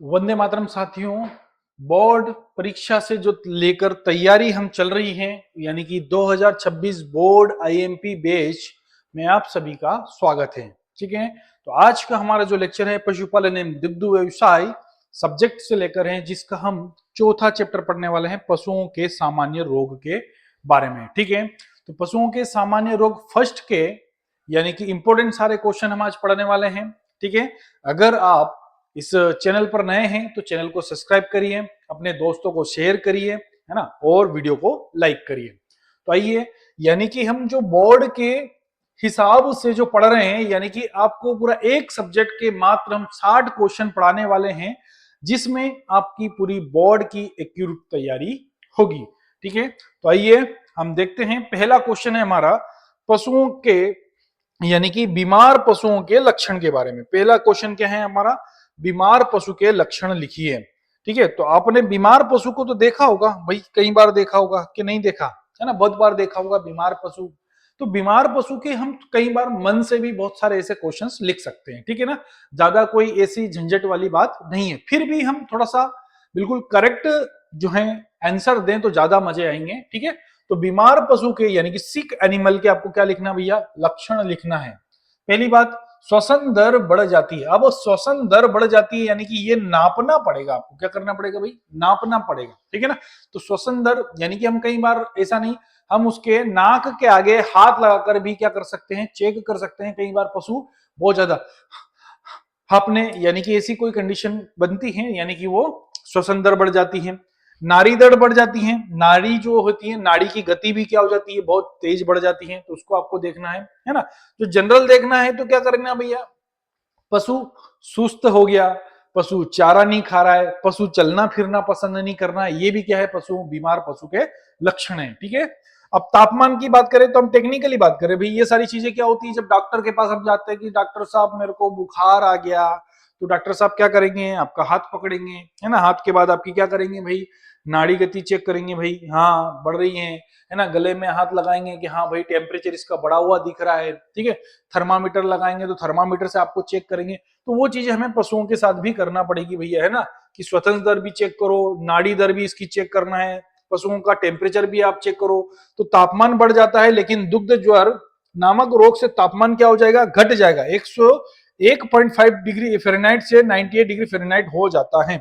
वंदे मातरम साथियों। बोर्ड परीक्षा से जो लेकर तैयारी हम चल रही है, यानी कि 2026 बोर्ड आईएमपी बैच में आप सभी का स्वागत है। ठीक है, तो आज का हमारा जो लेक्चर है पशुपालन एवं दुग्ध व्यवसाय सब्जेक्ट से लेकर है, जिसका हम चौथा चैप्टर पढ़ने वाले हैं पशुओं के सामान्य रोग के बारे में। ठीक है, तो पशुओं के सामान्य रोग फर्स्ट के यानी कि इंपोर्टेंट सारे क्वेश्चन हम आज पढ़ने वाले हैं। ठीक है, अगर आप इस चैनल पर नए हैं तो चैनल को सब्सक्राइब करिए, अपने दोस्तों को शेयर करिए, है ना, और वीडियो को लाइक करिए। तो आइए, यानी कि हम जो बोर्ड के हिसाब से जो पढ़ रहे हैं, यानी कि आपको पूरा एक सब्जेक्ट के मात्र हम 60 क्वेश्चन पढ़ाने वाले हैं, जिसमें आपकी पूरी बोर्ड की एक्यूरेट तैयारी होगी। ठीक है, तो आइए हम देखते हैं। पहला क्वेश्चन है हमारा पशुओं के यानी कि बीमार पशुओं के लक्षण के बारे में। पहला क्वेश्चन क्या है हमारा, बीमार पशु के लक्षण लिखिए। ठीक है, तो आपने बीमार पशु को तो देखा होगा भाई, कई बार देखा होगा कि नहीं देखा, है ना, बहुत बार देखा होगा बीमार पशु। तो बीमार पशु के हम कई बार मन से भी बहुत सारे ऐसे क्वेश्चंस लिख सकते हैं। ठीक है ना, ज्यादा कोई ऐसी झंझट वाली बात नहीं है। फिर भी हम थोड़ा सा बिल्कुल करेक्ट जो है आंसर दें तो ज्यादा मजे आएंगे। ठीक है, तो बीमार पशु के यानी कि सिक एनिमल के आपको क्या लिखना भैया, लक्षण लिखना है। पहली बात, श्वसन दर बढ़ जाती है। अब श्वसन दर बढ़ जाती है यानी कि ये नापना पड़ेगा आपको। क्या करना पड़ेगा भाई, नापना पड़ेगा। ठीक है ना, तो श्वसन दर यानी कि हम कई बार ऐसा नहीं, हम उसके नाक के आगे हाथ लगाकर भी क्या कर सकते हैं, चेक कर सकते हैं। कई बार पशु बहुत ज्यादा हांपने यानी कि ऐसी कोई कंडीशन बनती है, यानी कि वो श्वसन दर बढ़ जाती है। नाड़ी दर बढ़ जाती है, नाड़ी जो होती है, नाड़ी की गति भी क्या हो जाती है, बहुत तेज बढ़ जाती है। तो उसको आपको देखना है ना। जो जनरल देखना है तो क्या करना भैया, पशु सुस्त हो गया, पशु चारा नहीं खा रहा है, पशु चलना फिरना पसंद नहीं करना, ये भी क्या है, पशु बीमार पशु के लक्षण है। ठीक है, अब तापमान की बात करें तो हम टेक्निकली बात करें भाई, ये सारी चीजें क्या होती है, जब डॉक्टर के पास हम जाते हैं कि डॉक्टर साहब मेरे को बुखार आ गया, तो डॉक्टर साहब क्या करेंगे, आपका हाथ पकड़ेंगे, है ना, हाथ के बाद आपकी क्या करेंगे भाई, नाड़ी गति चेक करेंगे भाई, हाँ बढ़ रही है ना, गले में हाथ लगाएंगे कि हाँ भाई टेम्परेचर इसका बढ़ा हुआ दिख रहा है। ठीक है, थर्मामीटर लगाएंगे तो थर्मामीटर से आपको चेक करेंगे। तो वो चीजें हमें पशुओं के साथ भी करना पड़ेगी भैया, है ना, कि स्वतंत्र दर भी चेक करो, नाड़ी दर भी इसकी चेक करना है, पशुओं का टेम्परेचर भी आप चेक करो। तो तापमान बढ़ जाता है, लेकिन दुग्ध ज्वर नामक रोग से तापमान क्या हो जाएगा, घट जाएगा। 101.5 डिग्री फ़ारेनहाइट से 98 डिग्री फ़ारेनहाइट हो जाता है।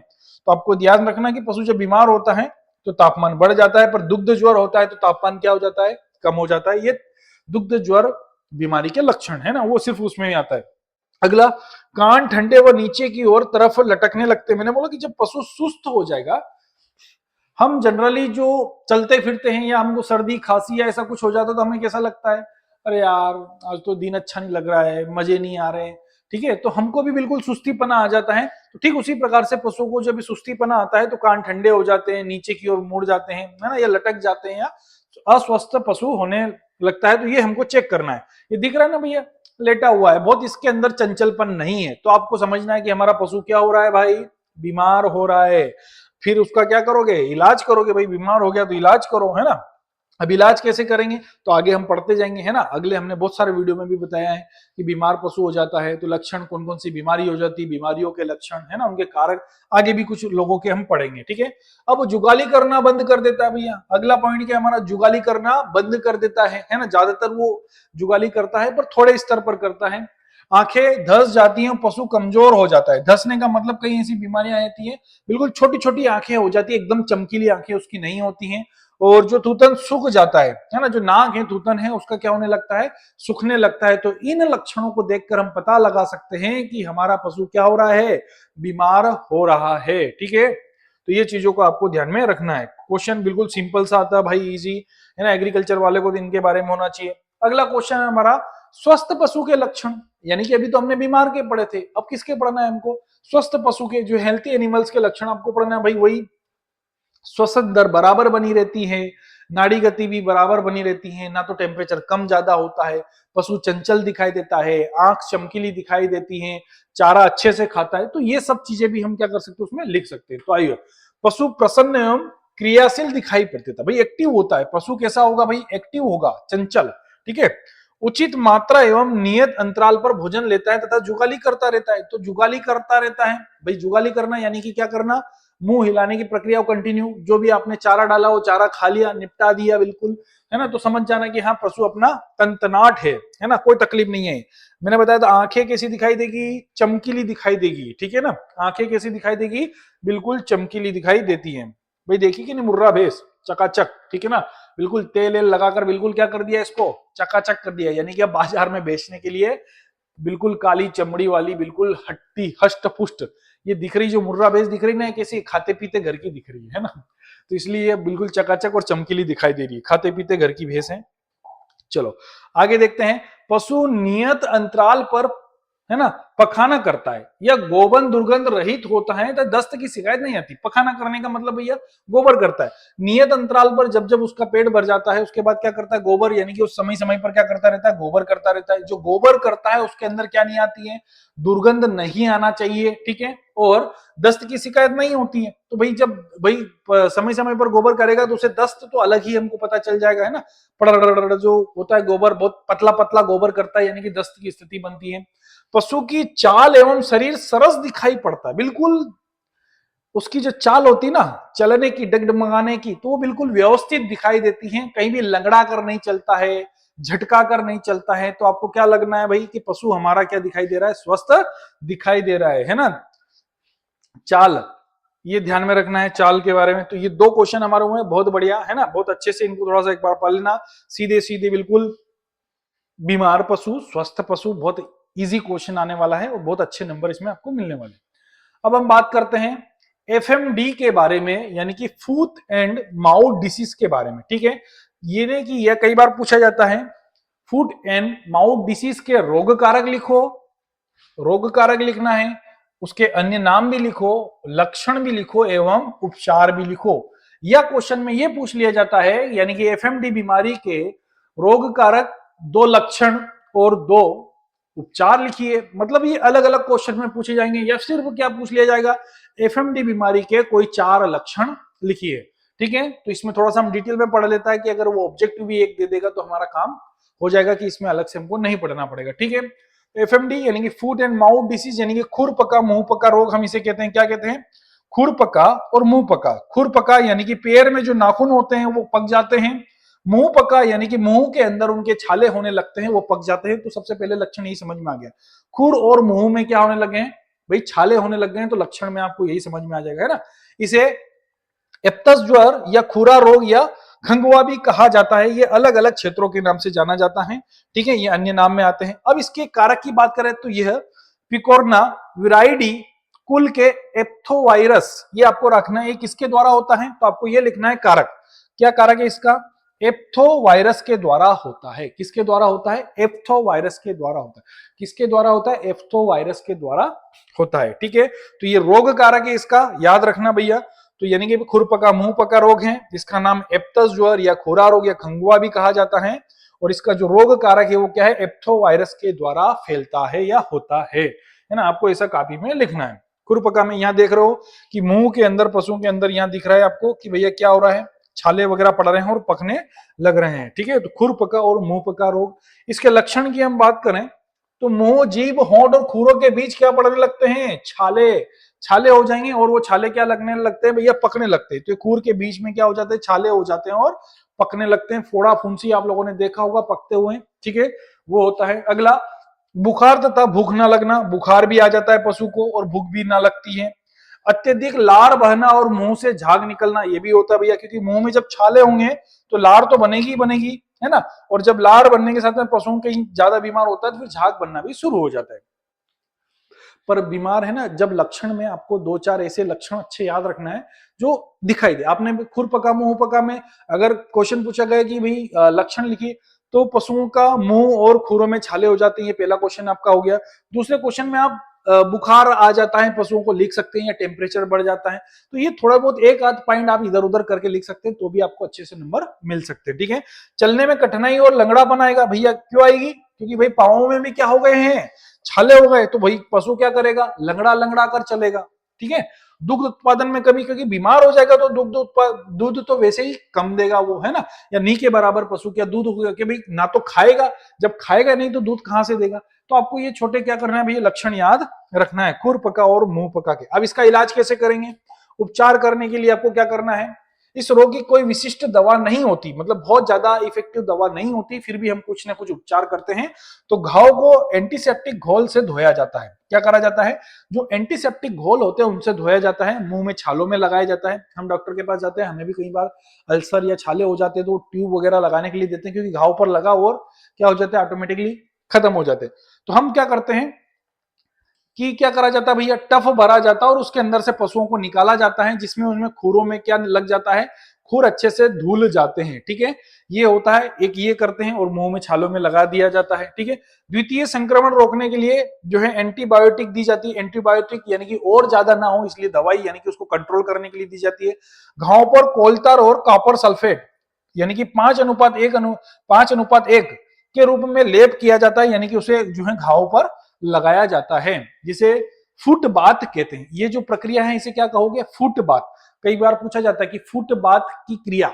तो आपको ध्यान रखना कि पशु जब बीमार होता है तो तापमान बढ़ जाता है, पर दुग्ध ज्वर होता है तो तापमान क्या हो जाता है, कम हो जाता है। ये दुग्ध ज्वर बीमारी के लक्षण है ना, वो सिर्फ उसमें ही आता है। अगला, कान ठंडे व नीचे की ओर तरफ लटकने लगते। मैंने बोला कि जब पशु सुस्त हो जाएगा, हम जनरली जो चलते फिरते हैं या हमको सर्दी खांसी या ऐसा कुछ हो जाता है तो हमें कैसा लगता है, अरे यार आज तो दिन अच्छा नहीं लग रहा है, मजे नहीं आ रहे हैं। ठीक है, तो हमको भी बिल्कुल सुस्तीपना आ जाता है। तो ठीक उसी प्रकार से पशुओं को जब सुस्तीपना आता है तो कान ठंडे हो जाते हैं, नीचे की ओर मुड़ जाते हैं, है ना, या लटक जाते हैं, या अस्वस्थ पशु होने लगता है। तो ये हमको चेक करना है। ये दिख रहा है ना भैया, लेटा हुआ है, बहुत इसके अंदर चंचलपन नहीं है। तो आपको समझना है कि हमारा पशु क्या हो रहा है भाई, बीमार हो रहा है। फिर उसका क्या करोगे, इलाज करोगे भाई, बीमार हो गया तो इलाज करो, है ना। अब इलाज कैसे करेंगे तो आगे हम पढ़ते जाएंगे, है ना। अगले हमने बहुत सारे वीडियो में भी बताया है कि बीमार पशु हो जाता है तो लक्षण कौन कौन सी बीमारी हो जाती है, बीमारियों के लक्षण, है ना, उनके कारक आगे भी कुछ लोगों के हम पढ़ेंगे। ठीक है, अब जुगाली करना बंद कर देता है भैया। अगला पॉइंट क्या हमारा, जुगाली करना बंद कर देता है ना। ज्यादातर वो जुगाली करता है पर थोड़े स्तर पर करता है। आंखें धस जाती हैं, पशु कमजोर हो जाता है। धसने का मतलब कई ऐसी बीमारियां आती है, बिल्कुल छोटी छोटी आंखें हो जाती है, एकदम चमकीली आंखें उसकी नहीं होती हैं। और जो थूथन सूख जाता है ना, जो नाक है थूथन है उसका क्या होने लगता है, सूखने लगता है। तो इन लक्षणों को देखकर हम पता लगा सकते हैं कि हमारा पशु क्या हो रहा है, बीमार हो रहा है। ठीक है, तो ये चीजों को आपको ध्यान में रखना है। क्वेश्चन बिल्कुल सिंपल सा आता है भाई, इजी है ना, एग्रीकल्चर वाले को तो इनके बारे में होना चाहिए। अगला क्वेश्चन है हमारा, स्वस्थ पशु के लक्षण। यानी कि अभी तो हमने बीमार के पढ़े थे, अब किसके पढ़ना है हमको, स्वस्थ पशु के, जो हेल्थी एनिमल्स के लक्षण आपको पढ़ना है भाई। वही श्वसन दर बराबर बनी रहती है, नाड़ी गति भी बराबर बनी रहती है, ना तो टेम्परेचर कम ज्यादा होता है, पशु चंचल दिखाई देता है, आंख चमकीली दिखाई देती है, चारा अच्छे से खाता है। तो ये सब चीजें भी हम क्या कर सकते हैं, उसमें लिख सकते हैं। तो आइए, पशु प्रसन्न एवं क्रियाशील दिखाई पड़ता है भाई, एक्टिव होता है पशु। कैसा होगा भाई, एक्टिव होगा, चंचल। ठीक है, उचित मात्रा एवं नियत अंतराल पर भोजन लेता है तथा जुगाली करता रहता है। तो जुगाली करता रहता है भाई, जुगाली करना यानी कि क्या करना, मुंह हिलाने की प्रक्रिया को कंटिन्यू, जो भी आपने चारा डाला वो चारा खा लिया, निपटा दिया बिल्कुल, है ना। तो समझ जाना कि हाँ पशु अपना तनतनाट है ना, कोई तकलीफ नहीं है। मैंने बताया था आंखें कैसी दिखाई देगी, चमकीली दिखाई देगी, ठीक है ना। आंखें कैसी दिखाई देगी, बिल्कुल चमकीली दिखाई देती है। भाई देखिए कि नहीं, मुर्रा भैंस चकाचक, ठीक है ना, बिल्कुल तेल एल लगाकर बिल्कुल क्या कर दिया, इसको चकाचक कर दिया, यानी कि अब बाजार में बेचने के लिए बिल्कुल काली चमड़ी वाली, बिल्कुल हट्टी हष्ट पुष्ट ये दिख रही, जो मुर्रा भैंस दिख रही ना, कैसी खाते पीते घर की दिख रही है ना। तो इसलिए ये बिल्कुल चकाचक और चमकीली दिखाई दे रही है, खाते पीते घर की भैंस है। चलो आगे देखते हैं, पशु नियत अंतराल पर, है ना, पखाना करता है या गोबन दुर्गंध रहित होता है तो दस्त की शिकायत नहीं आती। पखाना करने का मतलब भैया गोबर करता है। नियत अंतराल पर जब जब उसका पेट भर जाता है उसके बाद क्या करता है, गोबर, यानी कि उस समय समय पर क्या करता रहता है, गोबर करता रहता है। जो गोबर करता है उसके अंदर क्या नहीं आती है, दुर्गंध नहीं आना चाहिए, ठीक है, और दस्त की शिकायत नहीं होती है। तो भाई जब भाई समय समय पर गोबर करेगा तो उसे दस्त तो अलग ही हमको पता चल जाएगा, है ना। पड़ जो होता है गोबर, बहुत पतला पतला गोबर करता है, यानी कि दस्त की स्थिति बनती है। पशु की चाल एवं शरीर सरस दिखाई पड़ता है, बिल्कुल उसकी जो चाल होती ना, चलने की, डगडगाने की, तो वो बिल्कुल व्यवस्थित दिखाई देती है, कहीं भी लंगड़ा कर नहीं चलता है, झटका कर नहीं चलता है। तो आपको क्या लगना है भाई कि पशु हमारा क्या दिखाई दे रहा है, स्वस्थ दिखाई दे रहा है ना। चाल, ये ध्यान में रखना है चाल के बारे में। तो ये दो क्वेश्चन हमारे हुए, बहुत बढ़िया है ना, बहुत अच्छे से इनको थोड़ा सा एक बार पढ़ लेना, सीधे सीधे बिल्कुल। बीमार पशु, स्वस्थ पशु, बहुत इजी क्वेश्चन आने वाला है और बहुत अच्छे नंबर इसमें आपको मिलने वाले। अब हम बात करते हैं एफएमडी के बारे में, यानी कि फूट एंड माउथ डिसीज के बारे में, ठीक है। ये नहीं कि यह कई बार पूछा जाता है, फूट एंड माउथ डिसीज के रोग कारक लिखो, रोग कारक लिखना है, उसके अन्य नाम भी लिखो, लक्षण भी लिखो एवं उपचार भी लिखो। या क्वेश्चन में यह पूछ लिया जाता है, यानी कि एफएमडी बीमारी के रोग कारक, दो लक्षण और दो उपचार लिखिए। मतलब ये अलग अलग क्वेश्चन में पूछे जाएंगे, या सिर्फ क्या पूछ लिया जाएगा, एफएमडी बीमारी के कोई 4 लक्षण लिखिए, ठीक है। तो इसमें थोड़ा सा हम डिटेल में पढ़ लेता है कि अगर वो ऑब्जेक्टिव भी एक दे देगा तो हमारा काम हो जाएगा, कि इसमें अलग से हमको नहीं पढ़ना पड़ेगा, ठीक है। एफएमडी यानी कि फूट एंड माउथ डिसीज, यानी कि खुर पका मुंह पका रोग, हम इसे कहते हैं, क्या कहते हैं, खुर पका और मुंह पका। खुर पका यानी कि पैर में जो नाखून होते हैं वो पक जाते हैं, मुंह पका यानी कि मुंह के अंदर उनके छाले होने लगते हैं, वो पक जाते हैं। तो सबसे पहले लक्षण यही समझ में आ गया, खुर और मुंह में क्या होने लगे हैं भाई, छाले होने लग गए हैं, तो लक्षण में आपको यही समझ में आ जाएगा, है ना। इसे एप्तस ज्वर या खुरा रोग या खंगवा भी कहा जाता है। ये अलग अलग क्षेत्रों के नाम से जाना जाता है, ठीक है, ये अन्य नाम में आते हैं। अब इसके कारक की बात करें तो यह पिकोरना विराइडी कुल के एप्थोवायरस, ये आपको रखना है, किसके द्वारा होता है, तो आपको ये लिखना है कारक, क्या कारक है इसका, एप्थोवायरस के द्वारा होता है। किसके द्वारा होता है, एप्थोवायरस के द्वारा होता है। किसके द्वारा होता है, एप्थोवायरस के द्वारा होता है, ठीक है। तो ये रोग कारक है, इसका याद रखना भैया। तो यानी कि खुर पका मुंह पका रोग है, जिसका नाम एप्तस ज्वर या खुरा रोग या खंगुआ भी कहा जाता है, और इसका जो रोग कारक है वो क्या है, एप्थोवायरस के द्वारा फैलता है या होता है ना। आपको ऐसा कॉपी में लिखना है। खुर पका में यहाँ देख रहे हो कि मुंह के अंदर, पशुओं के अंदर यहाँ दिख रहा है आपको कि भैया क्या हो रहा है, छाले वगैरह पड़ रहे हैं और पकने लग रहे हैं, ठीक है। तो खुर पका और मुंह पका रोग, इसके लक्षण की हम बात करें तो मुंह, जीभ, होंठ और खुरों के बीच क्या पड़ने लगते हैं, छाले, छाले हो जाएंगे, और वो छाले क्या लगने लगते हैं भैया, पकने लगते हैं। तो खुर के बीच में क्या हो जाते हैं, छाले हो जाते हैं और पकने लगते हैं। फोड़ा फुंसी आप लोगों ने देखा होगा पकते हुए, ठीक है, वो होता है। अगला, बुखार तथा भूख ना लगना, बुखार भी आ जाता है पशु को और भूख भी ना लगती है। अत्यधिक लार बहना और मुंह से झाग निकलना, ये भी होता है भैया, क्योंकि मुंह में जब छाले होंगे तो लार तो बनेगी ही बनेगी, है ना। और जब लार बनने के साथ में पशुओं कहीं ज्यादा बीमार होता है तो फिर झाग बनना भी शुरू हो जाता है। पर बीमार है ना, जब लक्षण में आपको 2-4 ऐसे लक्षण अच्छे याद रखना है जो दिखाई दे। आपने खुर पका मुंह पका में अगर क्वेश्चन पूछा गया कि भाई लक्षण लिखिए, तो पशुओं का मुंह और खुरों में छाले हो जाते हैं, ये पहला क्वेश्चन आपका हो गया। दूसरे क्वेश्चन में आप बुखार आ जाता है पशुओं को लिख सकते हैं, या टेम्परेचर बढ़ जाता है। तो ये थोड़ा बहुत एक आध पॉइंट आप इधर उधर करके लिख सकते हैं, तो भी आपको अच्छे से नंबर मिल सकते हैं, ठीक है। चलने में कठिनाई और लंगड़ा बनाएगा भैया, क्यों आएगी, क्योंकि भाई पाओ में भी क्या हो गए हैं, छाले हो गए, तो भाई पशु क्या करेगा, लंगड़ा लंगड़ा कर चलेगा, ठीक है। दुग्ध उत्पादन में कमी, क्योंकि बीमार हो जाएगा तो दूध तो वैसे ही कम देगा वो, है ना, या नी के बराबर पशु क्या दूध होगा कि भाई ना तो खाएगा, जब खाएगा नहीं तो दूध कहां से देगा। तो आपको ये छोटे क्या करना है भैया, लक्षण याद रखना है, खुर पका और मुंह पका के। अब इसका इलाज कैसे करेंगे, उपचार करने के लिए आपको क्या करना है, इस रोग की कोई विशिष्ट दवा नहीं होती, मतलब बहुत ज्यादा इफेक्टिव दवा नहीं होती, फिर भी हम कुछ ना कुछ उपचार करते हैं। तो घाव को एंटीसेप्टिक घोल से धोया जाता है। क्या करा जाता है, जो एंटीसेप्टिक घोल होते हैं उनसे धोया जाता है, मुंह में छालों में लगाया जाता है। हम डॉक्टर के पास जाते हैं, हमें भी कई बार अल्सर या छाले हो जाते हैं तो ट्यूब वगैरह लगाने के लिए देते हैं, क्योंकि घाव पर लगा और क्या हो जाता है, ऑटोमेटिकली खत्म हो जाते हैं। तो हम क्या करते हैं कि क्या करा जाता है भैया, टफ भरा जाता है और उसके अंदर से पशुओं को निकाला जाता है, जिसमें उसमें खुरों में क्या लग जाता है, खुर अच्छे से धुल जाते हैं, ठीक है। ये होता है, एक ये करते हैं और मुंह में छालों में लगा दिया जाता है, ठीक है। द्वितीय संक्रमण रोकने के लिए जो है एंटीबायोटिक दी जाती है, एंटीबायोटिक यानी कि और ज्यादा ना हो इसलिए दवाई यानी कि उसको कंट्रोल करने के लिए दी जाती है। घाव पर कोलतार और कॉपर सल्फेट यानी कि 5:1 के रूप में लेप किया जाता है, यानी कि उसे जो है घाव पर लगाया जाता है, जिसे फुट बाथ कहते हैं। ये जो प्रक्रिया है इसे क्या कहोगे, फुट बाथ। कई बार पूछा जाता है कि फुट बाथ की क्रिया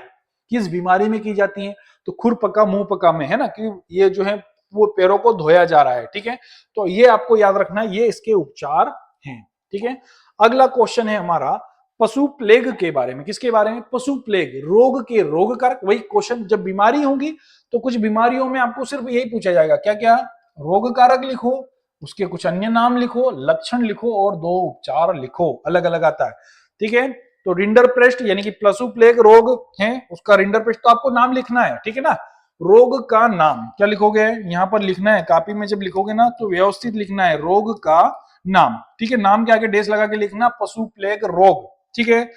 किस बीमारी में की जाती है, तो खुर पका मुंह पका में, है ना, कि ये जो है वो पैरों को धोया जा रहा है, ठीक है। तो ये आपको याद रखना है, ये इसके उपचार हैं, ठीक है। अगला क्वेश्चन है हमारा पशु प्लेग के बारे में। किसके बारे में, पशु प्लेग, रोग के रोग कारक। वही क्वेश्चन, जब बीमारी होगी तो कुछ बीमारियों में आपको सिर्फ यही पूछा जाएगा, क्या क्या, रोग कारक लिखो, उसके कुछ अन्य नाम लिखो, लक्षण लिखो और 2 उपचार लिखो, अलग अलग आता है, ठीक है। तो रिंडरपेस्ट यानी कि पशु प्लेग रोग है, उसका रिंडरपेस्ट तो आपको नाम लिखना है, ठीक है ना। रोग का नाम क्या लिखोगे, यहां पर लिखना है कॉपी में, जब लिखोगे ना तो व्यवस्थित लिखना है, रोग का नाम, ठीक है। नाम के आगे डेस लगा के लिखना, पशु प्लेग रोग, ठीक है।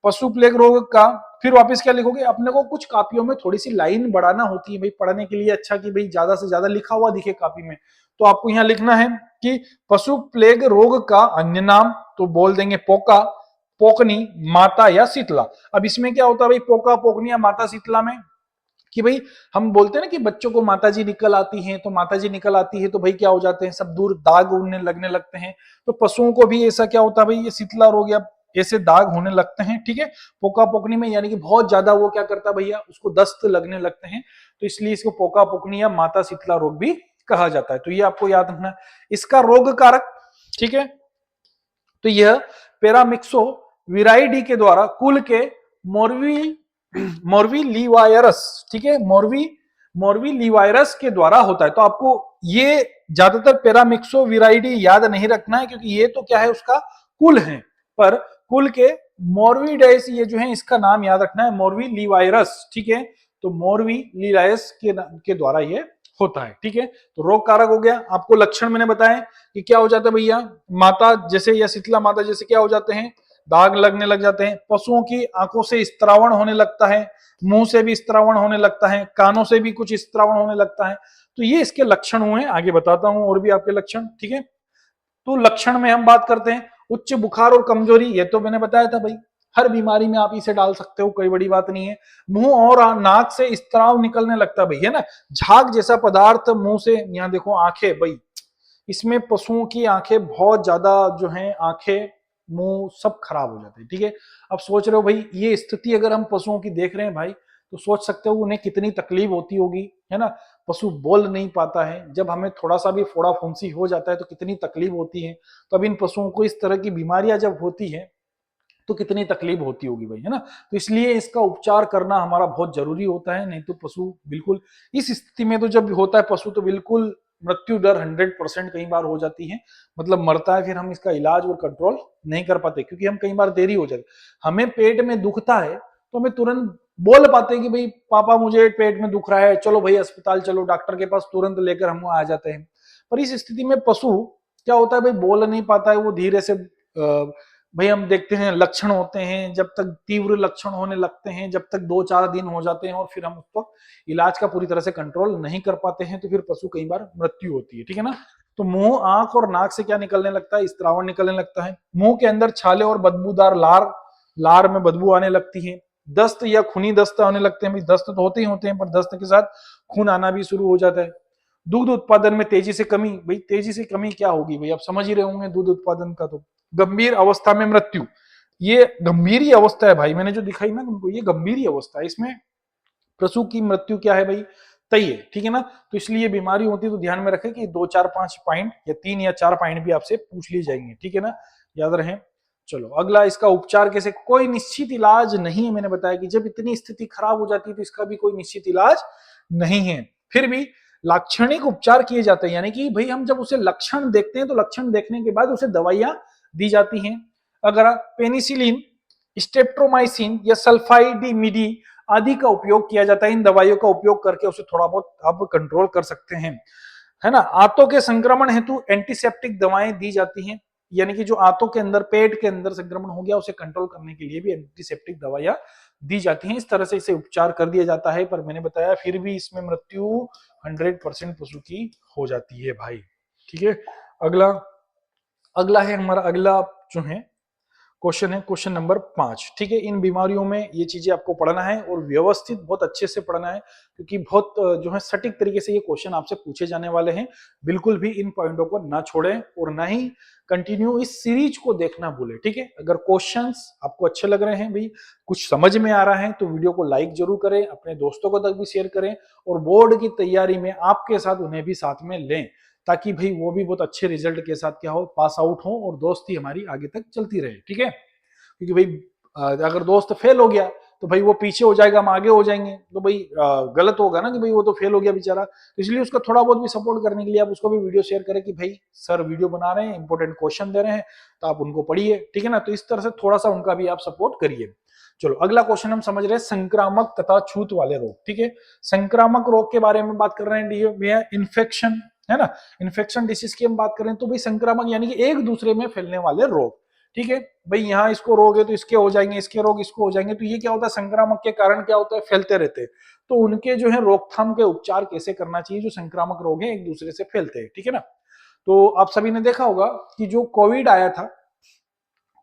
पशु प्लेग रोग का, फिर वापस क्या लिखोगे, अपने को कुछ कापियों में थोड़ी सी लाइन बढ़ाना होती है भाई, पढ़ने के लिए अच्छा कि भाई ज्यादा से ज्यादा लिखा हुआ दिखे कॉपी में। तो आपको यहां लिखना है कि पशु प्लेग रोग का अन्य नाम, तो बोल देंगे पोका, पोकनी, माता या शीतला। अब इसमें क्या होता है भाई, पोका, पोकनी या माता शीतला में, कि भाई हम बोलते हैं ना कि बच्चों को माताजी निकल आती हैं, तो माताजी निकल आती है तो भाई क्या हो जाते हैं, सब दूर दाग उड़ने लगने लगते हैं। तो पशुओं को भी ऐसा क्या होता है भाई, ये शीतला रोग या ऐसे दाग होने लगते हैं, ठीक है। पोका पोकनी में यानी कि बहुत ज्यादा वो क्या करता है भैया, उसको दस्त लगने लगते हैं, तो इसलिए इसको पोका पोकनी या माता शीतला रोग भी कहा जाता है। तो ये आपको याद रखना है, इसका रोग कारक, ठीक है। तो यह पैरामिक्सो विराइडी के द्वारा कुल के मोरवी मोरवी लीवायरस, ठीक है, मोरवी लीवायरस के द्वारा होता है। तो आपको ये ज्यादातर पैरामिक्सो विराइडी याद नहीं रखना है, क्योंकि ये तो क्या है, उसका कुल है, पर कुल के मोरवीडाइस ये जो है इसका नाम याद रखना है, मोरवी लीवायरस, ठीक है। तो मोरवी लीवायरस के द्वारा ये होता है, ठीक है। तो रोग कारक हो गया, आपको लक्षण मैंने बताया कि क्या हो जाता है भैया, माता जैसे या शीतला माता जैसे क्या हो जाते हैं, दाग लगने लग जाते हैं। पशुओं की आंखों से स्त्रावण होने लगता है, मुंह से भी स्त्रावण होने लगता है, कानों से भी कुछ स्त्रावण होने लगता है। तो ये इसके लक्षण हुए, आगे बताता हूं और भी आपके लक्षण, ठीक है। तो लक्षण में हम बात करते हैं, उच्च बुखार और कमजोरी, ये तो मैंने बताया था भाई, हर बीमारी में आप इसे डाल सकते हो, कोई बड़ी बात नहीं है। मुंह और नाक से स्त्राव निकलने लगता है भाई, है ना, झाग जैसा पदार्थ मुंह से, यहाँ देखो आंखें भाई, इसमें पशुओं की आंखें बहुत ज्यादा जो है, आंखें मुंह सब खराब हो जाते हैं, ठीक है। अब सोच रहे हो भाई, ये स्थिति अगर हम पशुओं की देख रहे हैं भाई, तो सोच सकते हो उन्हें कितनी तकलीफ होती होगी, है ना। पशु बोल नहीं पाता है, जब हमें थोड़ा सा भी फोड़ा फुंसी हो जाता है तो कितनी तकलीफ होती है। तो अब इन पशुओं को इस तरह की बीमारियां जब होती है तो कितनी तकलीफ होती होगी भाई, है ना। तो इसलिए इसका उपचार करना हमारा बहुत जरूरी होता है, नहीं तो पशु बिल्कुल इस स्थिति में, तो जब होता है पशु तो बिल्कुल मृत्यु दर 100% कई बार हो जाती है, मतलब मरता है, फिर हम इसका इलाज और कंट्रोल नहीं कर पाते, क्योंकि हम कई बार देरी हो जाती, हमें पेट में दुखता है तो हमें तुरंत बोल पाते हैं कि भाई पापा मुझे पेट में दुख रहा है, चलो भाई अस्पताल चलो, डॉक्टर के पास तुरंत लेकर हम आ जाते हैं। पर इस स्थिति में पशु क्या होता है भाई, बोल नहीं पाता है, वो धीरे से भाई हम देखते हैं लक्षण होते हैं, जब तक तीव्र लक्षण होने लगते हैं, जब तक 2-4 दिन हो जाते हैं और फिर हम उसको इलाज का पूरी तरह से कंट्रोल नहीं कर पाते हैं, तो फिर पशु कई बार मृत्यु होती है, ठीक है ना। तो मुंह, आंख और नाक से क्या निकलने लगता है, स्त्रावण निकलने लगता है। मुंह के अंदर छाले और बदबूदार लार में बदबू आने लगती है। दस्त या खूनी दस्त आने लगते हैं, भाई दस्त तो होते ही होते हैं, पर दस्त के साथ खून आना भी शुरू हो जाता है। दूध उत्पादन में तेजी से कमी, भाई तेजी से कमी क्या होगी भाई, आप समझ ही रहे होंगे दूध उत्पादन का। तो गंभीर अवस्था में मृत्यु, ये गंभीर ही अवस्था है भाई, मैंने जो दिखाई ना तुमको ये गंभीर ही अवस्था है, इसमें प्रसूति की मृत्यु क्या है भाई, तय है, ठीक है ना। तो इसलिए ये बीमारी होती है तो ध्यान में रखें कि 2 4 5 पॉइंट या 3 या 4 पॉइंट भी आपसे पूछ लिए जाएंगे, ठीक है ना, याद रहे। चलो अगला, इसका उपचार कैसे, कोई निश्चित इलाज नहीं है, मैंने बताया कि जब इतनी स्थिति खराब हो जाती है तो इसका भी कोई निश्चित इलाज नहीं है, फिर भी लाक्षणिक उपचार किए जाते हैं, यानी कि भाई हम जब उसे लक्षण देखते हैं तो लक्षण देखने के बाद उसे दवाइयां दी जाती हैं। अगर पेनिसिलिन, स्टेप्टोमाइसिन या सल्फाइडिमिडी आदि का उपयोग किया जाता है, इन दवाइयों का उपयोग करके उसे थोड़ा बहुत आप कंट्रोल कर सकते हैं, है ना। आंतों के संक्रमण हेतु एंटीसेप्टिक दवाएं दी जाती हैं, यानी कि जो आंतों के अंदर, पेट के अंदर संक्रमण हो गया उसे कंट्रोल करने के लिए भी एंटीसेप्टिक दवाइयां दी जाती हैं, इस तरह से इसे उपचार कर दिया जाता है। पर मैंने बताया फिर भी इसमें मृत्यु 100% पशु की हो जाती है भाई, ठीक है। अगला अगला है हमारा, अगला जो है क्वेश्चन है क्वेश्चन नंबर 5, ठीक है। इन बीमारियों में ये चीजें आपको पढ़ना है और व्यवस्थित बहुत अच्छे से पढ़ना है, क्योंकि बहुत जो है सटीक तरीके से ये क्वेश्चन आपसे पूछे जाने वाले हैं। बिल्कुल भी इन पॉइंटों को ना छोड़ें और ना ही कंटिन्यू इस सीरीज को देखना भूलें, ठीक है। अगर क्वेश्चंस आपको अच्छे लग रहे हैं भाई, कुछ समझ में आ रहा है, तो वीडियो को लाइक जरूर करें, अपने दोस्तों को तक भी शेयर करें और बोर्ड की तैयारी में आपके साथ उन्हें भी साथ में लें, ताकि भाई वो भी बहुत अच्छे रिजल्ट के साथ क्या हो, पास आउट हो और दोस्ती हमारी आगे तक चलती रहे, ठीक है। क्योंकि भाई अगर दोस्त फेल हो गया तो भाई वो पीछे हो जाएगा, हम आगे हो जाएंगे, तो भाई गलत होगा ना कि भाई वो तो फेल हो गया बेचारा। तो इसलिए उसका थोड़ा बहुत भी सपोर्ट करने के लिए आप उसको भी वीडियो शेयर करें कि भाई सर वीडियो बना रहे हैं, इंपॉर्टेंट क्वेश्चन दे रहे हैं, तो आप उनको पढ़िए, ठीक है ना। तो इस तरह से थोड़ा सा उनका भी आप सपोर्ट करिए। चलो अगला क्वेश्चन हम समझ रहे हैं, संक्रामक तथा छूत वाले रोग, ठीक है। संक्रामक रोग के बारे में बात कर रहे हैं, भैया इन्फेक्शन, है ना, इन्फेक्शन डिसीज की हम बात करें तो भाई संक्रामक यानी कि एक दूसरे में फैलने वाले रोग, ठीक है। भाई यहाँ इसको रोग है तो इसके हो जाएंगे, इसके रोग इसको हो जाएंगे, तो ये क्या होता है, संक्रामक के कारण क्या होता है, फैलते रहते हैं। तो उनके जो है रोकथाम के उपचार कैसे करना चाहिए, जो संक्रामक रोग है एक दूसरे से फैलते हैं, ठीक है ना। तो आप सभी ने देखा होगा कि जो कोविड आया था,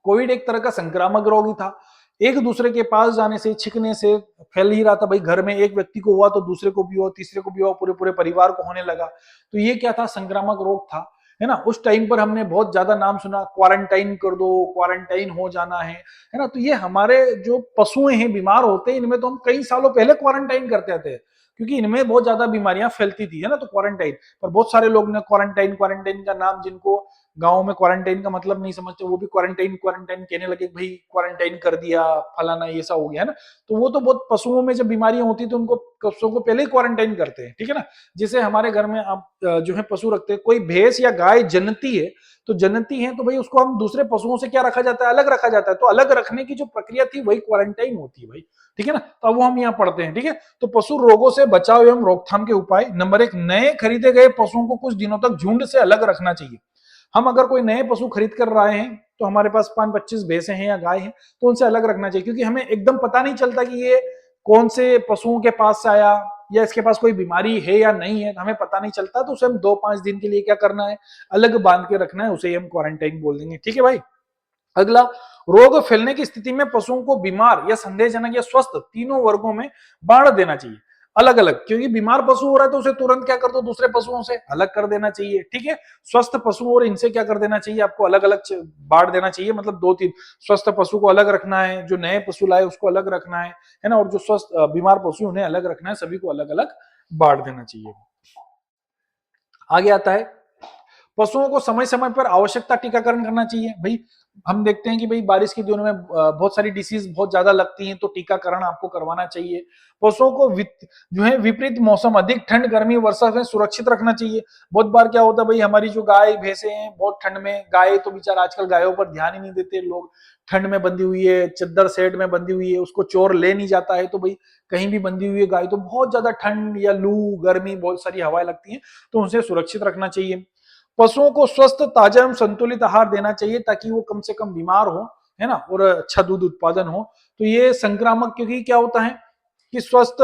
कोविड एक तरह का संक्रामक रोग ही था, एक दूसरे के पास जाने से, छिकने से फैल ही रहा था। भाई घर में एक व्यक्ति को हुआ तो दूसरे को भी हुआ, तीसरे को भी हुआ, पूरे पूरे परिवार को होने लगा। तो ये क्या था, संक्रामक रोग था, है ना। उस टाइम पर हमने बहुत ज्यादा नाम सुना, क्वारंटाइन कर दो, क्वारंटाइन हो जाना है ना। तो ये हमारे जो पशुएं हैं बीमार होते हैं, इनमें तो हम कई सालों पहले क्वारंटाइन करते थे, क्योंकि इनमें बहुत ज्यादा बीमारियां फैलती थी, है ना। तो क्वारंटाइन पर बहुत सारे लोग ने क्वारंटाइन क्वारंटाइन का नाम, जिनको गांव में क्वारंटाइन का मतलब नहीं समझते, वो भी क्वारंटाइन क्वारंटाइन कहने लगे, भाई क्वारंटाइन कर दिया फलाना, ये सा हो गया, है ना। तो वो तो बहुत, पशुओं में जब बीमारियां होती तो उनको, पशुओं को पहले ही क्वारंटाइन करते हैं, ठीक है ना। जैसे हमारे घर में आप जो है पशु रखते हैं, कोई भैंस या गाय जन्नती है, तो जन्नती है तो भाई उसको हम दूसरे पशुओं से क्या रखा जाता है, अलग रखा जाता है। तो अलग रखने की जो प्रक्रिया थी वही क्वारंटाइन होती है भाई, ठीक है ना। तो अब वो हम यहाँ पढ़ते हैं, ठीक है। तो पशु रोगों से बचाव एवं रोकथाम के उपाय, नंबर 1, नए खरीदे गए पशुओं को कुछ दिनों तक झुंड से अलग रखना चाहिए। हम अगर कोई नए पशु खरीद कर रहे हैं, तो हमारे पास 5-25 भैंसे हैं या गाय हैं, तो उनसे अलग रखना चाहिए, क्योंकि हमें एकदम पता नहीं चलता कि ये कौन से पशुओं के पास से आया, या इसके पास कोई बीमारी है या नहीं है, हमें पता नहीं चलता। तो उसे हम 2-5 दिन के लिए क्या करना है, अलग बांध के रखना है, उसे हम क्वारंटाइन बोल देंगे, ठीक है भाई। अगला, रोग फैलने की स्थिति में पशुओं को बीमार या संदेहजनक या स्वस्थ तीनों वर्गों में बांट देना चाहिए, अलग अलग। क्योंकि बीमार पशु हो रहा है तो उसे तुरंत क्या कर दो, दूसरे पशुओं से अलग कर देना चाहिए, ठीक है। स्वस्थ पशु और इनसे क्या कर देना चाहिए, आपको अलग अलग बांट देना चाहिए, मतलब 2-3 स्वस्थ पशु को अलग रखना है, जो नए पशु लाए उसको अलग रखना है ना, और जो स्वस्थ बीमार पशु उन्हें अलग रखना है, सभी को अलग अलग बांट देना चाहिए। आगे आता है, पशुओं को समय समय पर आवश्यकता टीकाकरण करना चाहिए। भाई हम देखते हैं कि भाई बारिश के दिनों में बहुत सारी डिसीज बहुत ज्यादा लगती हैं, तो टीकाकरण आपको करवाना चाहिए। पशुओं को जो है विपरीत मौसम, अधिक ठंड, गर्मी, वर्षा में सुरक्षित रखना चाहिए। बहुत बार क्या होता है भाई, हमारी जो गाय भैंसे हैं बहुत ठंड में, गाय तो बेचारा आजकल गायों पर ध्यान ही नहीं देते लोग, ठंड में बंधी हुई है, चद्दर सेट में बंधी हुई है, उसको चोर ले नहीं जाता है, तो भाई कहीं भी बंधी हुई है गाय तो बहुत ज्यादा ठंड या लू गर्मी, बहुत सारी हवाएं लगती हैं, तो उनसे सुरक्षित रखना चाहिए। पशुओं को स्वस्थ, ताजा एवं संतुलित आहार देना चाहिए, ताकि वो कम से कम बीमार हो, है ना, और अच्छा दूध उत्पादन हो। तो ये संक्रामक, क्योंकि क्या होता है कि स्वस्थ,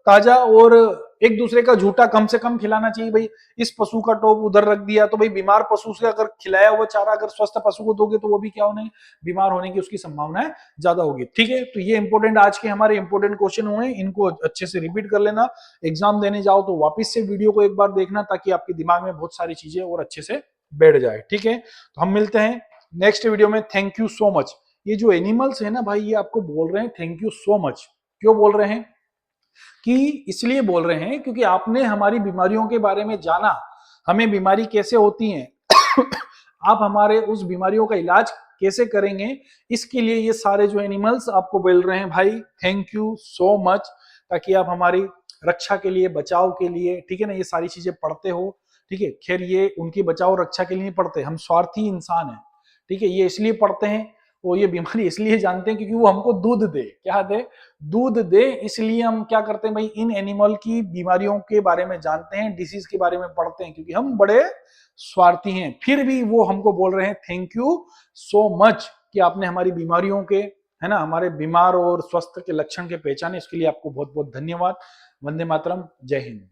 ताजा और एक दूसरे का झूठा कम से कम खिलाना चाहिए। भाई इस पशु का टोप उधर रख दिया, तो भाई बीमार पशु से अगर खिलाया हुआ चारा अगर स्वस्थ पशु को दोगे तो वो भी क्या होने, बीमार होने की उसकी संभावना ज्यादा होगी, ठीक है। तो ये इंपॉर्टेंट, आज के हमारे इंपॉर्टेंट क्वेश्चन हुए, इनको अच्छे से रिपीट कर लेना, एग्जाम देने जाओ तो वापिस से वीडियो को एक बार देखना, ताकि आपके दिमाग में बहुत सारी चीजें और अच्छे से बैठ जाए, ठीक है। तो हम मिलते हैं नेक्स्ट वीडियो में। Thank you so much. ये जो एनिमल्स है ना भाई, ये आपको बोल रहे हैं थैंक यू सो मच। क्यों बोल रहे हैं? कि इसलिए बोल रहे हैं क्योंकि आपने हमारी बीमारियों के बारे में जाना, हमें बीमारी कैसे होती है आप हमारे उस बीमारियों का इलाज कैसे करेंगे, इसके लिए ये सारे जो एनिमल्स आपको बोल रहे हैं भाई थैंक यू सो मच, ताकि आप हमारी रक्षा के लिए, बचाव के लिए, ठीक है ना, ये सारी चीजें पढ़ते हो। ठीक है, खैर ये उनकी बचाव और रक्षा के लिए नहीं पढ़ते, हम स्वार्थी इंसान हैं। ठीक है, ये इसलिए पढ़ते हैं, वो ये बीमारी इसलिए जानते हैं क्योंकि वो हमको दूध दे, क्या दे, दूध दे। इसलिए हम क्या करते हैं भाई, इन एनिमल की बीमारियों के बारे में जानते हैं, डिसीज के बारे में पढ़ते हैं, क्योंकि हम बड़े स्वार्थी हैं। फिर भी वो हमको बोल रहे हैं थैंक यू सो मच कि आपने हमारी बीमारियों के, है ना, हमारे बीमार और स्वस्थ के लक्षण के पहचाने, इसके लिए आपको बहुत बहुत धन्यवाद। वंदे मातरम, जय हिंद।